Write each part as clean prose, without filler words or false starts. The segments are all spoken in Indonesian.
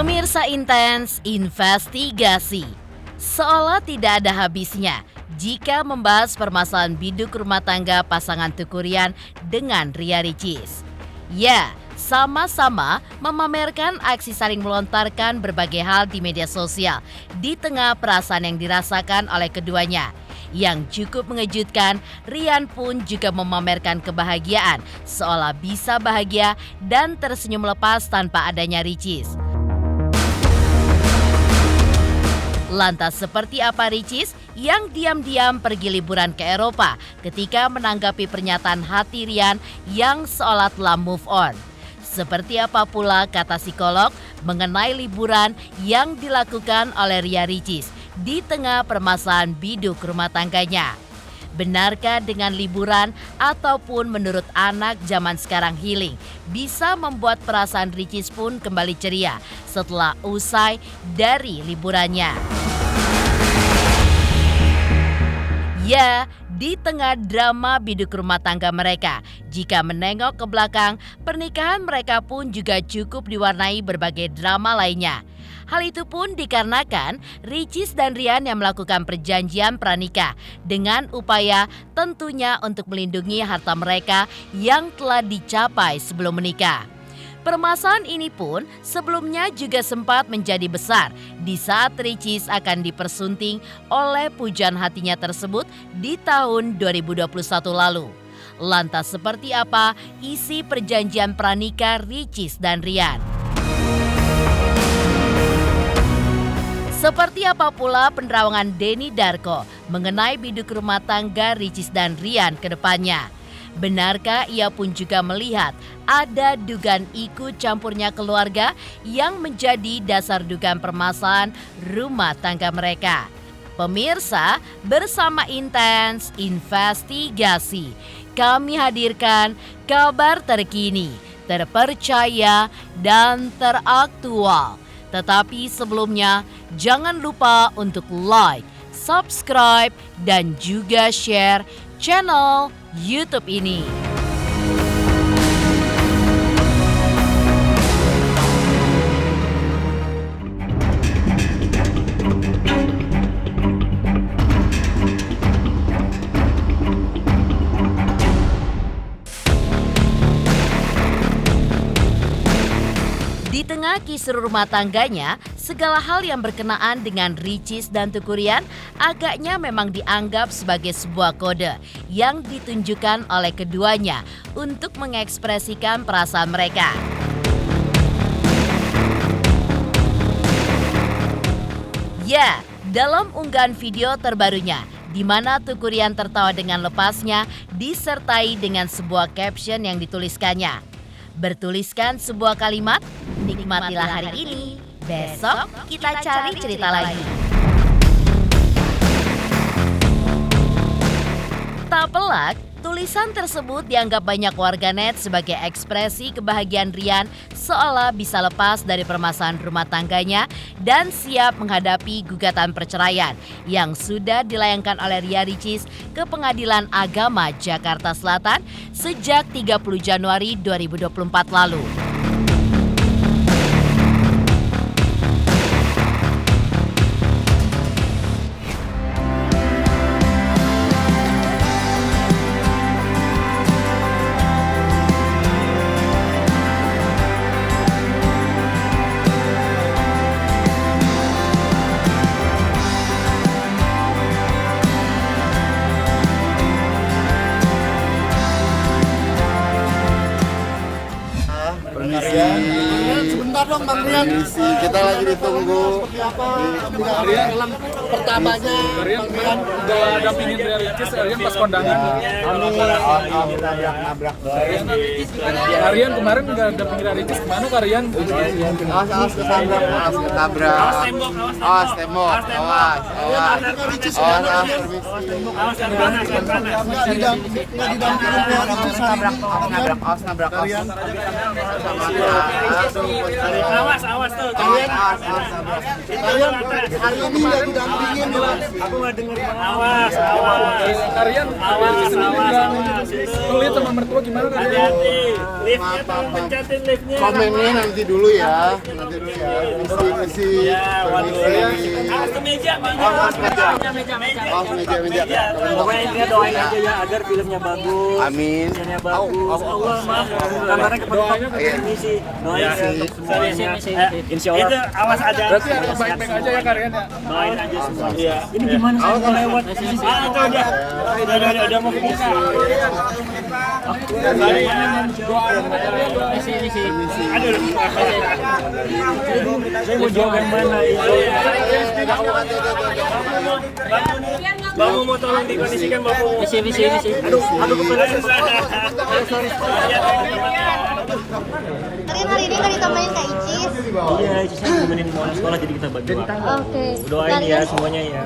Pemirsa Intens Investigasi, seolah tidak ada habisnya jika membahas permasalahan biduk rumah tangga pasangan Teuku Ryan dengan Ria Ricis. Ya, sama-sama memamerkan aksi saling melontarkan berbagai hal di media sosial di tengah perasaan yang dirasakan oleh keduanya. Yang cukup mengejutkan, Ryan pun juga memamerkan kebahagiaan seolah bisa bahagia dan tersenyum lepas tanpa adanya Ricis. Lantas seperti apa Ricis yang diam-diam pergi liburan ke Eropa ketika menanggapi pernyataan hati Ryan yang seolah telah move on? Seperti apa pula kata psikolog mengenai liburan yang dilakukan oleh Ria Ricis di tengah permasalahan biduk rumah tangganya? Benarkah dengan liburan ataupun menurut anak zaman sekarang healing bisa membuat perasaan Ricis pun kembali ceria setelah usai dari liburannya? Ya, di tengah drama biduk rumah tangga mereka, jika menengok ke belakang, pernikahan mereka pun juga cukup diwarnai berbagai drama lainnya. Hal itu pun dikarenakan Ricis dan Ryan yang melakukan perjanjian pranikah dengan upaya tentunya untuk melindungi harta mereka yang telah dicapai sebelum menikah. Permasalahan ini pun sebelumnya juga sempat menjadi besar di saat Ricis akan dipersunting oleh pujaan hatinya tersebut di tahun 2021 lalu. Lantas seperti apa isi perjanjian pranikah Ricis dan Ryan? Seperti apa pula penerawangan Denny Darko mengenai biduk rumah tangga Ricis dan Ryan ke depannya? Benarkah ia pun juga melihat ada dugaan ikut campurnya keluarga yang menjadi dasar dugaan permasalahan rumah tangga mereka? Pemirsa, bersama Intens Investigasi, kami hadirkan kabar terkini, terpercaya, dan teraktual. Tetapi sebelumnya, jangan lupa untuk like, subscribe, dan juga share channel YouTube ini. Di tengah kisruh rumah tangganya, segala hal yang berkenaan dengan Ricis dan Teuku Ryan agaknya memang dianggap sebagai sebuah kode yang ditunjukkan oleh keduanya untuk mengekspresikan perasaan mereka. Ya, dalam unggahan video terbarunya, di mana Teuku Ryan tertawa dengan lepasnya disertai dengan sebuah caption yang dituliskannya. Bertuliskan sebuah kalimat, nikmatilah hari ini, besok kita cari cerita lagi. Tak pelak, tulisan tersebut dianggap banyak warganet sebagai ekspresi kebahagiaan Ryan seolah bisa lepas dari permasalahan rumah tangganya dan siap menghadapi gugatan perceraian yang sudah dilayangkan oleh Ria Ricis ke Pengadilan Agama Jakarta Selatan sejak 30 Januari 2024 lalu. Sebentar dong Bang Rian. Kita lagi ditunggu. Seperti apa film pertamanya Bang Rian? Udah dampingin Ria Ricis, Rian pas kondangan. Nabrak. Rian kemarin nggak dampingin Ria Ricis, kemana Kak Rian? Awas ketabrak. Awas tembok. Awas. Nggak didampingin Rian itu Nabrak. Awas tuh. Kalian hari ini nggak didampingin. Aku nggak dengerin. Awas. Kak Rian sendiri nggak pelit sama mertua gimana kan? Hati-hati, liftnya Maaf, tolong maaf. pencetin liftnya. Komennya nanti dulu ya. Nanti dulu ya. Mesti Ya, waduh. Awas ke meja, meja. Awas meja. Meja. Awas meja. Pokoknya intinya doain aja ya agar filmnya bagus. Amin. Filmnya bagus. Allah maaf, kamarnya kepenuhan. Misi, doain untuk semuanya. Insya Allah. Itu awas ada. Berarti baik-baik aja ya Karian ya? Doain aja semua. Iya. Ini gimana saya mau lewat? Itu udah mau bisa. Aduh. Saya mau jawab yang mana? Bang mau tolong dikondisikan Bang. Misi. Aduh kepala. Kalian hari ini nggak ditemenin Kak Icis? Iya, Icisnya nemenin mau sekolah jadi kita bagi waktu. Oke. Doain ya semuanya ya.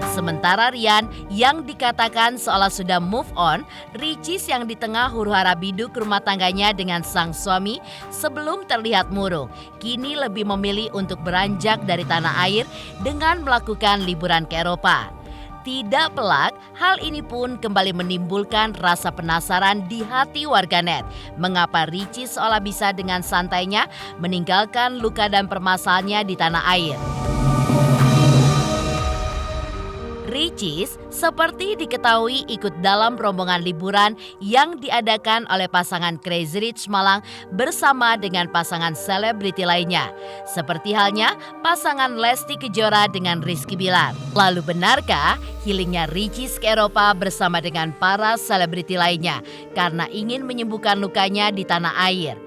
Sementara Rian yang dikatakan seolah sudah move on, Ricis yang di tengah huru-hara biduk rumah tangganya dengan sang suami sebelum terlihat murung, kini lebih memilih untuk beranjak dari tanah air dengan melakukan liburan ke Eropa. Tidak pelak, hal ini pun kembali menimbulkan rasa penasaran di hati warganet. Mengapa Ricis seolah bisa dengan santainya meninggalkan luka dan permasalahannya di tanah air. Ricis seperti diketahui ikut dalam rombongan liburan yang diadakan oleh pasangan Crazy Rich Malang bersama dengan pasangan selebriti lainnya. Seperti halnya pasangan Lesti Kejora dengan Rizky Bilar. Lalu benarkah healingnya Ricis ke Eropa bersama dengan para selebriti lainnya karena ingin menyembuhkan lukanya di tanah air?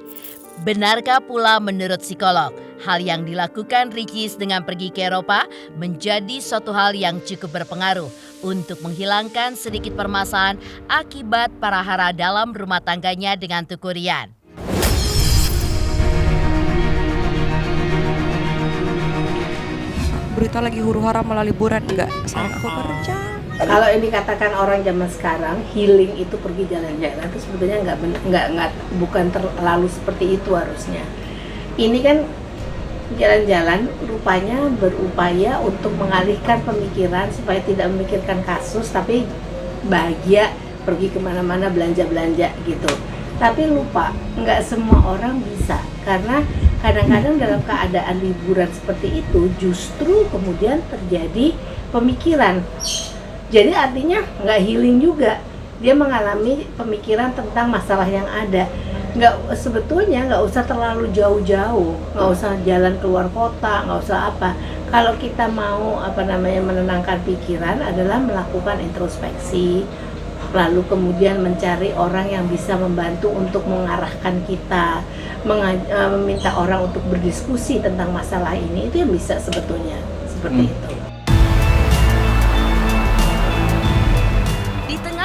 Benarkah pula menurut psikolog, hal yang dilakukan Ricis dengan pergi ke Eropa menjadi suatu hal yang cukup berpengaruh untuk menghilangkan sedikit permasalahan akibat parahara dalam rumah tangganya dengan Tuku Rian? Berita lagi huru-hara malah liburan, enggak, sayang aku kerja. Kalau ini katakan orang zaman sekarang healing itu pergi jalan-jalan itu sebetulnya bukan terlalu seperti itu harusnya. Ini kan jalan-jalan rupanya berupaya untuk mengalihkan pemikiran supaya tidak memikirkan kasus tapi bahagia pergi kemana-mana belanja-belanja gitu. Tapi lupa, nggak semua orang bisa karena kadang-kadang dalam keadaan liburan seperti itu justru kemudian terjadi pemikiran. Jadi artinya nggak healing juga, dia mengalami pemikiran tentang masalah yang ada. Sebetulnya nggak usah terlalu jauh-jauh, nggak usah jalan keluar kota, nggak usah apa. Kalau kita mau menenangkan pikiran adalah melakukan introspeksi, lalu kemudian mencari orang yang bisa membantu untuk mengarahkan kita, meminta orang untuk berdiskusi tentang masalah ini, itu yang bisa sebetulnya seperti itu.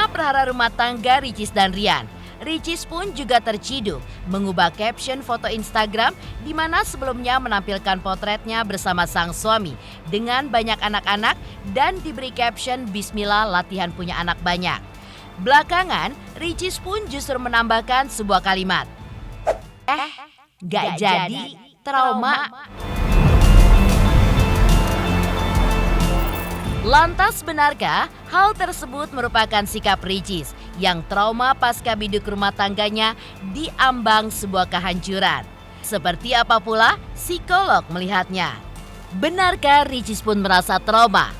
Perhara rumah tangga Ricis dan Rian, Ricis pun juga terciduk mengubah caption foto Instagram di mana sebelumnya menampilkan potretnya bersama sang suami dengan banyak anak-anak dan diberi caption Bismillah latihan punya anak banyak. Belakangan, Ricis pun justru menambahkan sebuah kalimat, gak jadi trauma. Lantas benarkah hal tersebut merupakan sikap Ricis yang trauma pasca biduk rumah tangganya diambang sebuah kehancuran? Seperti apa pula psikolog melihatnya? Benarkah Ricis pun merasa trauma?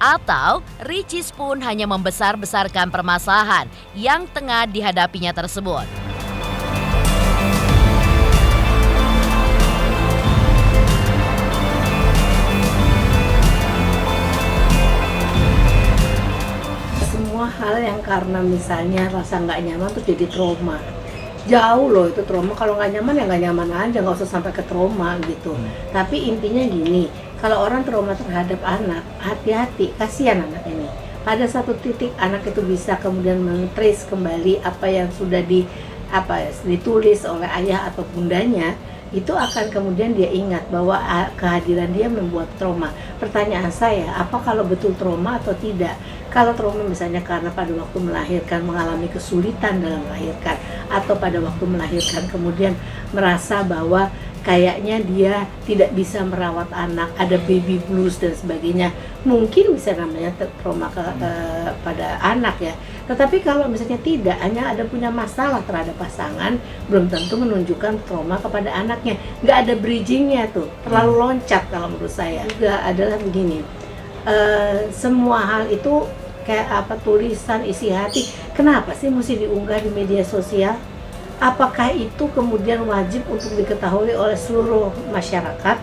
Atau Ricis pun hanya membesar-besarkan permasalahan yang tengah dihadapinya tersebut? Hal yang karena misalnya rasa nggak nyaman tuh jadi trauma, jauh loh itu trauma. Kalau nggak nyaman ya nggak nyaman aja, nggak usah sampai ke trauma gitu. Tapi intinya gini, kalau orang trauma terhadap anak, hati-hati, kasihan anak ini. Pada satu titik anak itu bisa kemudian men-trace kembali apa yang sudah ditulis oleh ayah atau bundanya, itu akan kemudian dia ingat bahwa kehadiran dia membuat trauma. Pertanyaan saya, apa kalau betul trauma atau tidak? Kalau trauma misalnya karena pada waktu melahirkan mengalami kesulitan dalam melahirkan, atau pada waktu melahirkan kemudian merasa bahwa kayaknya dia tidak bisa merawat anak, ada baby blues dan sebagainya. Mungkin bisa namanya trauma pada anak ya. Tetapi kalau misalnya tidak, hanya ada punya masalah terhadap pasangan, belum tentu menunjukkan trauma kepada anaknya. Nggak ada bridgingnya tuh, terlalu loncat kalau menurut saya. Juga adalah begini, semua hal itu kayak apa, tulisan isi hati, kenapa sih mesti diunggah di media sosial? Apakah itu kemudian wajib untuk diketahui oleh seluruh masyarakat?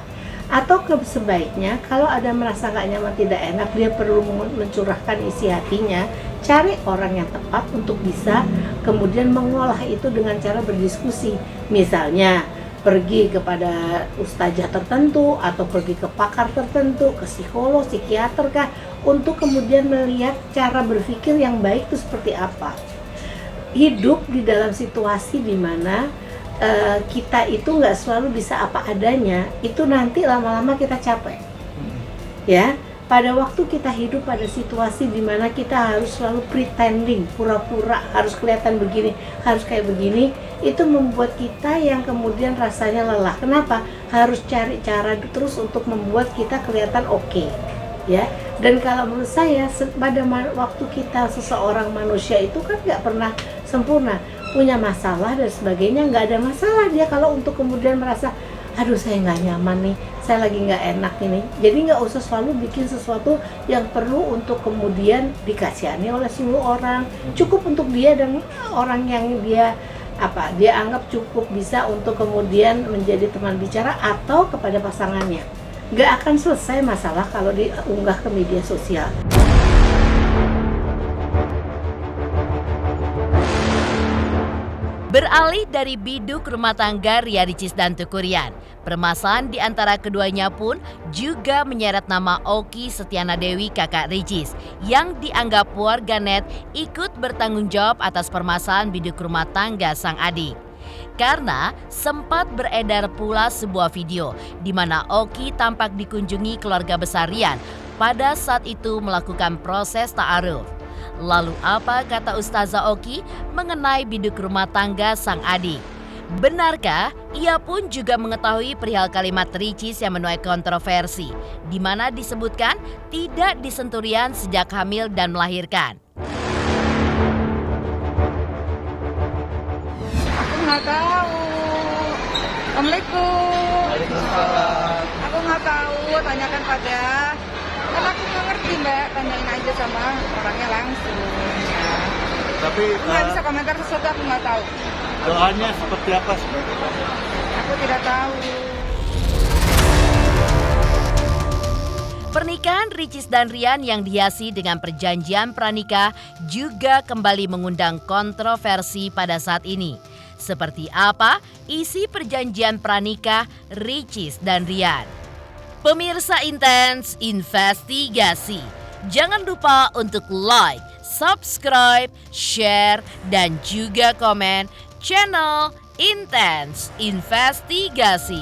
Atau sebaiknya kalau ada merasa nggak nyaman, tidak enak, dia perlu mencurahkan isi hatinya, cari orang yang tepat untuk bisa kemudian mengolah itu dengan cara berdiskusi. Misalnya pergi kepada ustazah tertentu atau pergi ke pakar tertentu, ke psikolog, psikiater kah, untuk kemudian melihat cara berpikir yang baik itu seperti apa. Hidup di dalam situasi di mana kita itu nggak selalu bisa apa adanya, itu nanti lama-lama kita capek. Ya, pada waktu kita hidup pada situasi di mana kita harus selalu pretending, pura-pura harus kelihatan begini, harus kayak begini, itu membuat kita yang kemudian rasanya lelah. Kenapa? Harus cari cara terus untuk membuat kita kelihatan oke. Ya, dan kalau menurut saya pada waktu kita seseorang manusia itu kan nggak pernah sempurna, punya masalah dan sebagainya. Nggak ada masalah dia kalau untuk kemudian merasa, aduh saya nggak nyaman nih, saya lagi nggak enak ini. Jadi nggak usah selalu bikin sesuatu yang perlu untuk kemudian dikasihani oleh seluruh orang. Cukup untuk dia dan orang yang dia anggap cukup bisa untuk kemudian menjadi teman bicara atau kepada pasangannya. Nggak akan selesai masalah kalau diunggah ke media sosial. Beralih dari biduk rumah tangga Ria Ricis dan Teuku Ryan, permasalahan di antara keduanya pun juga menyeret nama Oki Setiana Dewi, kakak Ricis, yang dianggap warganet ikut bertanggung jawab atas permasalahan biduk rumah tangga sang adik. Karena sempat beredar pula sebuah video di mana Oki tampak dikunjungi keluarga besar Ryan pada saat itu melakukan proses ta'aruf. Lalu apa kata Ustazah Oki mengenai biduk rumah tangga sang adik? Benarkah ia pun juga mengetahui perihal kalimat Ricis yang menuai kontroversi, di mana disebutkan tidak disentuh Ryan sejak hamil dan melahirkan? Nggak tahu. Assalamualaikum. Waalaikumsalam. Aku nggak tahu, tanyakan pada. Kan aku nggak ngerti Mbak, tanyain aja sama orangnya langsung. Ya. Tapi Nggak bisa komentar sesuatu, aku nggak tahu. doanya seperti apa sih? Aku tidak tahu. Pernikahan Ricis dan Ryan yang dihiasi dengan perjanjian pranikah juga kembali mengundang kontroversi pada saat ini. Seperti apa isi perjanjian pranikah Ricis dan Ryan? Pemirsa Intens Investigasi, jangan lupa untuk like, subscribe, share, dan juga komen channel Intens Investigasi.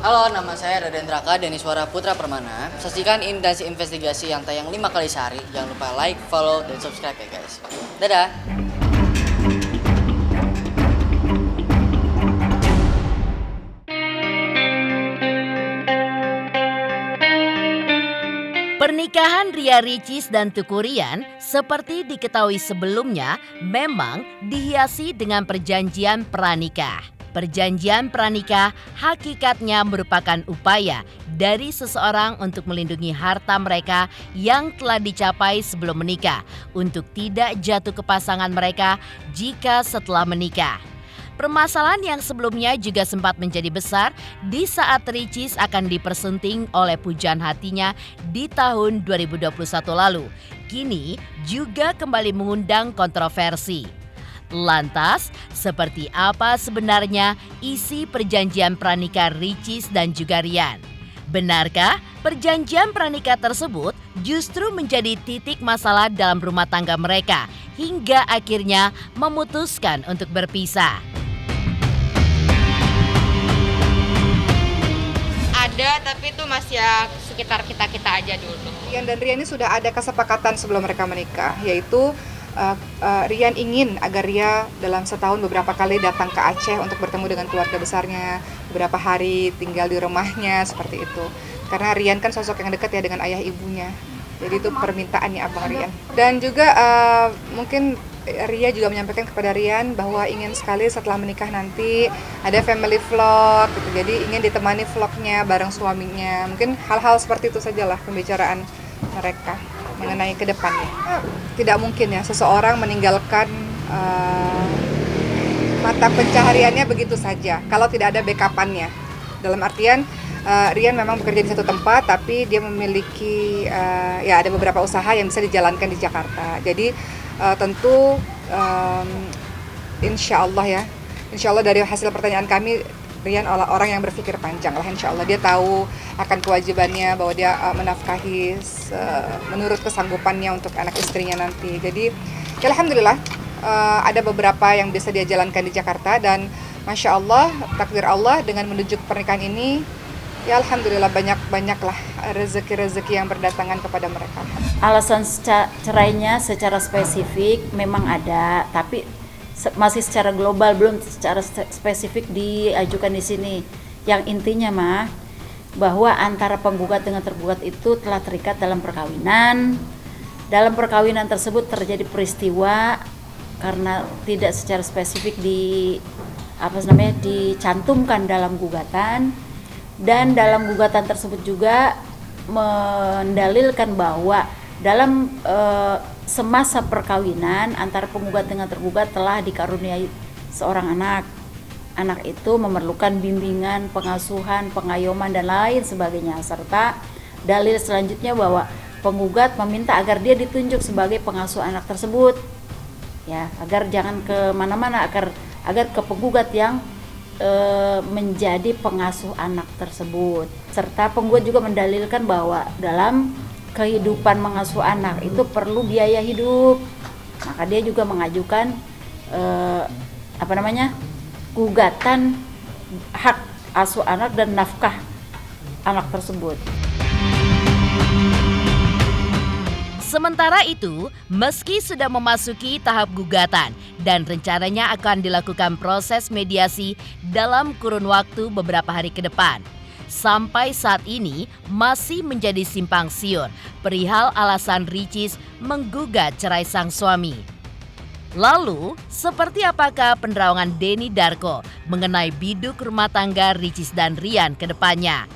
Halo, nama saya Raden Raka, Deniswara Putra Permana. Saksikan Intens Investigasi yang tayang 5 kali sehari. Jangan lupa like, follow, dan subscribe ya guys. Dadah! Pernikahan Ria Ricis dan Teuku Ryan seperti diketahui sebelumnya memang dihiasi dengan perjanjian pranikah. Perjanjian pranikah hakikatnya merupakan upaya dari seseorang untuk melindungi harta mereka yang telah dicapai sebelum menikah untuk tidak jatuh ke pasangan mereka jika setelah menikah. Permasalahan yang sebelumnya juga sempat menjadi besar di saat Ricis akan dipersunting oleh pujaan hatinya di tahun 2021 lalu. Kini juga kembali mengundang kontroversi. Lantas, seperti apa sebenarnya isi perjanjian pranikah Ricis dan juga Ryan? Benarkah perjanjian pranikah tersebut justru menjadi titik masalah dalam rumah tangga mereka hingga akhirnya memutuskan untuk berpisah? Ada, tapi itu masih ya sekitar kita aja dulu. Ryan dan Ria ini sudah ada kesepakatan sebelum mereka menikah, yaitu Rian ingin agar Ria dalam setahun beberapa kali datang ke Aceh untuk bertemu dengan keluarga besarnya, beberapa hari tinggal di rumahnya, seperti itu. Karena Rian kan sosok yang dekat ya dengan ayah ibunya. Jadi itu permintaannya Abang Rian. Dan juga mungkin Ria juga menyampaikan kepada Rian bahwa ingin sekali setelah menikah nanti ada family vlog gitu. Jadi ingin ditemani vlognya bareng suaminya. Mungkin hal-hal seperti itu sajalah pembicaraan mereka mengenai ke depannya. Tidak mungkin ya seseorang meninggalkan mata pencahariannya begitu saja kalau tidak ada backup-annya. Dalam artian Rian memang bekerja di satu tempat, tapi dia memiliki ya ada beberapa usaha yang bisa dijalankan di Jakarta. Jadi tentu insya Allah dari hasil pertanyaan kami, Rian orang yang berpikir panjang lah, insya Allah dia tahu akan kewajibannya bahwa dia menafkahi menurut kesanggupannya untuk anak istrinya nanti. Jadi ya alhamdulillah ada beberapa yang bisa dia jalankan di Jakarta dan masya Allah takdir Allah dengan menuju pernikahan ini ya alhamdulillah banyak-banyaklah rezeki-rezeki yang berdatangan kepada mereka. Alasan cerainya secara spesifik memang ada, tapi masih secara global, belum secara spesifik diajukan di sini. Yang intinya mah bahwa antara penggugat dengan tergugat itu telah terikat dalam perkawinan. Dalam perkawinan tersebut terjadi peristiwa karena tidak secara spesifik dicantumkan dalam gugatan, dan dalam gugatan tersebut juga mendalilkan bahwa dalam semasa perkawinan antara penggugat dengan tergugat telah dikaruniai seorang anak. Anak itu memerlukan bimbingan, pengasuhan, pengayoman dan lain sebagainya, serta dalil selanjutnya bahwa penggugat meminta agar dia ditunjuk sebagai pengasuh anak tersebut. Ya, agar jangan ke mana-mana, agar ke penggugat yang menjadi pengasuh anak tersebut. Serta penggugat juga mendalilkan bahwa dalam kehidupan mengasuh anak itu perlu biaya hidup, maka dia juga mengajukan gugatan hak asuh anak dan nafkah anak tersebut. Sementara itu, meski sudah memasuki tahap gugatan dan rencananya akan dilakukan proses mediasi dalam kurun waktu beberapa hari ke depan, sampai saat ini masih menjadi simpang siur perihal alasan Ricis menggugat cerai sang suami. Lalu, seperti apakah penerawangan Denny Darko mengenai biduk rumah tangga Ricis dan Rian ke depannya?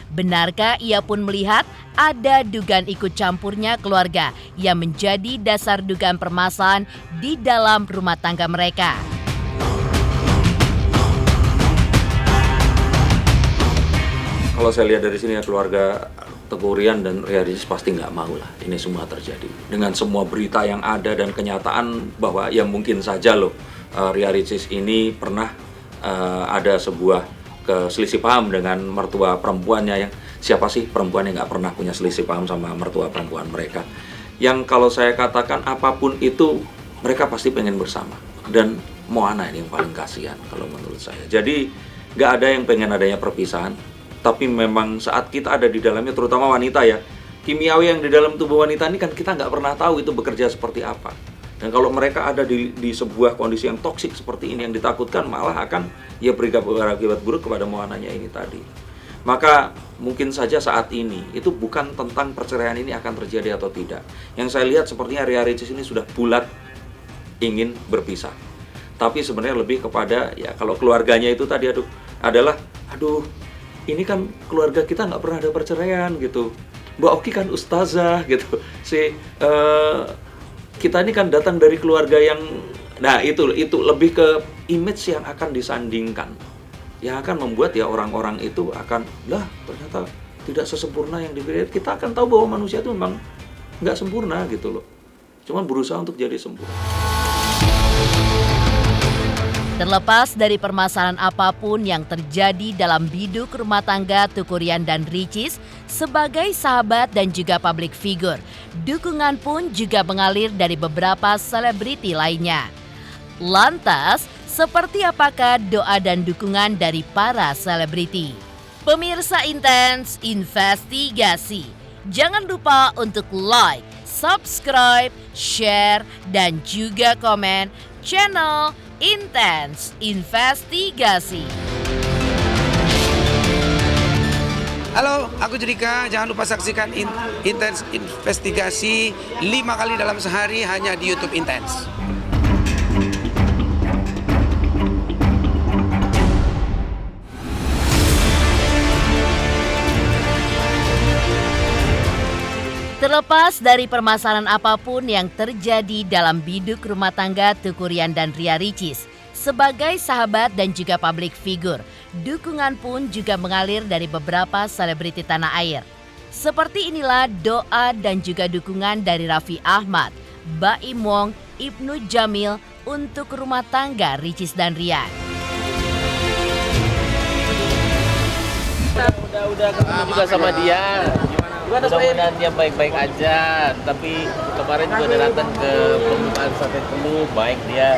Benarkah ia pun melihat ada dugaan ikut campurnya keluarga yang menjadi dasar dugaan permasalahan di dalam rumah tangga mereka? Kalau saya lihat dari sini ya, keluarga Teguh Rian dan Ria Ricis pasti nggak mau lah ini semua terjadi. Dengan semua berita yang ada dan kenyataan bahwa ya mungkin saja loh Ria Ricis ini pernah ada sebuah selisih paham dengan mertua perempuannya. Yang siapa sih perempuan yang nggak pernah punya selisih paham sama mertua perempuan mereka? Yang kalau saya katakan apapun itu mereka pasti pengen bersama. Dan Moana ini yang paling kasihan kalau menurut saya. Jadi nggak ada yang pengen adanya perpisahan. Tapi memang saat kita ada di dalamnya, terutama wanita ya, kimiawi yang di dalam tubuh wanita ini kan kita nggak pernah tahu itu bekerja seperti apa. Dan kalau mereka ada di sebuah kondisi yang toksik seperti ini, yang ditakutkan malah akan ya berakibat buruk kepada Moananya ini tadi. Maka mungkin saja saat ini itu bukan tentang perceraian ini akan terjadi atau tidak. Yang saya lihat sepertinya Ria Ricis ini sudah bulat ingin berpisah. Tapi sebenarnya lebih kepada ya kalau keluarganya itu tadi adalah ini kan keluarga kita nggak pernah ada perceraian gitu. Mbak Oki kan ustazah gitu. Kita ini kan datang dari keluarga yang, nah itu lebih ke image yang akan disandingkan, yang akan membuat ya orang-orang itu akan ternyata tidak sesempurna yang dipikir. Kita akan tahu bahwa manusia itu memang nggak sempurna gitu loh, cuma berusaha untuk jadi sempurna. Terlepas dari permasalahan apapun yang terjadi dalam biduk rumah tangga Teguh Rian dan Ricis, sebagai sahabat dan juga public figure, dukungan pun juga mengalir dari beberapa selebriti lainnya. Lantas, seperti apakah doa dan dukungan dari para selebriti? Pemirsa Intens Investigasi, jangan lupa untuk like, subscribe, share, dan juga komen channel Intens Investigasi. Halo, aku Judika. Jangan lupa saksikan Intens Investigasi 5 kali dalam sehari hanya di YouTube Intens. Terlepas dari permasalahan apapun yang terjadi dalam biduk rumah tangga Teuku Ryan dan Ria Ricis, sebagai sahabat dan juga public figure, dukungan pun juga mengalir dari beberapa selebriti tanah air. Seperti inilah doa dan juga dukungan dari Raffi Ahmad, Baim Wong, Ibnu Jamil untuk rumah tangga Ricis dan Ryan. Udah ketemu juga sama dia. Mudah-mudahan dia baik-baik aja. Tapi kemarin juga ada datang ke pembukaan sate telur, baik dia.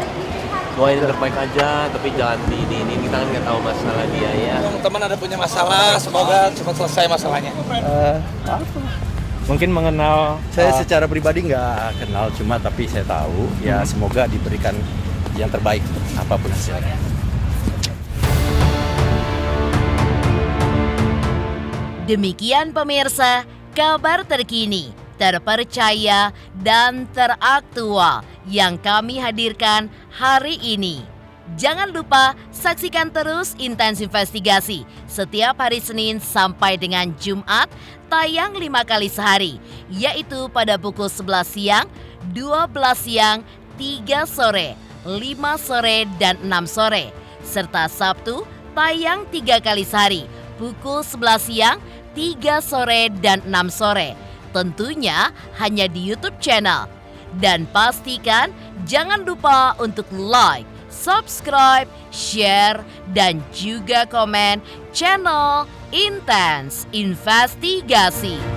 Doain terbaik aja, tapi jangan ini kita kan nggak tahu masalah dia ya. Teman ada punya masalah, semoga cepat selesai masalahnya. Mungkin mengenal saya secara pribadi nggak kenal, cuma tapi saya tahu ya semoga diberikan yang terbaik apapun hasilnya. Demikian pemirsa, kabar terkini, terpercaya, dan teraktual yang kami hadirkan hari ini. Jangan lupa saksikan terus Intens Investigasi setiap hari Senin sampai dengan Jumat, tayang 5 kali sehari, yaitu pada pukul 11 siang, 12 siang, 3 sore, 5 sore, dan 6 sore. Serta Sabtu, tayang 3 kali sehari, pukul 11 siang, 3 sore, dan 6 sore. Tentunya hanya di YouTube channel. Dan pastikan jangan lupa untuk like, subscribe, share, dan juga komen channel Intens Investigasi.